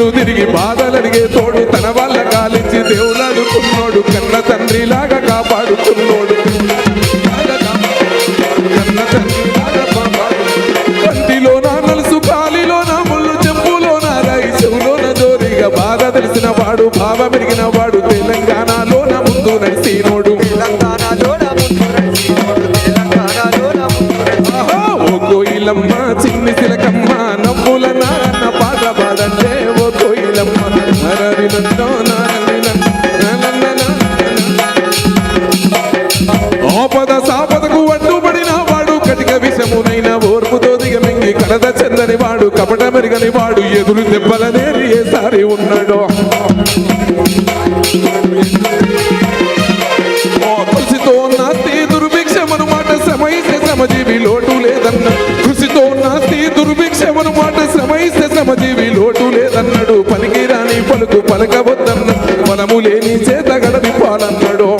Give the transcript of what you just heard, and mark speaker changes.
Speaker 1: చుట్టూ తిరిగి బాధలడిగే తోడు తన వాళ్ళ కాలించి దేవులాడుకున్నోడు కన్న తండ్రిలాగా కాపాడుకున్నోడు కన్న తండ్రిలాగా కంటిలోన నలుసు కాలిలోన ముళ్ళు చెంపులోన రాయి చెవులోన జోరిగా బాధ తెలిసిన వాడు భావ పెరిగిన వాడు తెలంగాణలోన ముందు నడిసినోడు ఓ కోయిలమ్మ చిన్ని చిలకమ్మ నవ్వుల నాన్న పాట పాడంటే ఓ కోయిలమ్మ ఆపద సాపదకు అడ్డుపడిన వాడు కటిక విషమునైన ఓర్పుతో దిగమింగి కడద చెందని వాడు కపట మెరుగని వాడు ఎదురు దెబ్బలనేరి ఏసారి ఉన్నాడు కృషితో నాస్తి దుర్భిక్షమను మాట శ్రమయిస్తే శ్రమజీవి లోటు లేదన్న కృషితో నాస్తి దుర్భిక్షమను మాట శ్రమయిస్తే శ్రమజీవి లోటు లేదన్నాడు పనికి రాని పలుకు పలకవద్దన్న మనము లేని చేత గడవి పాలన్నాడు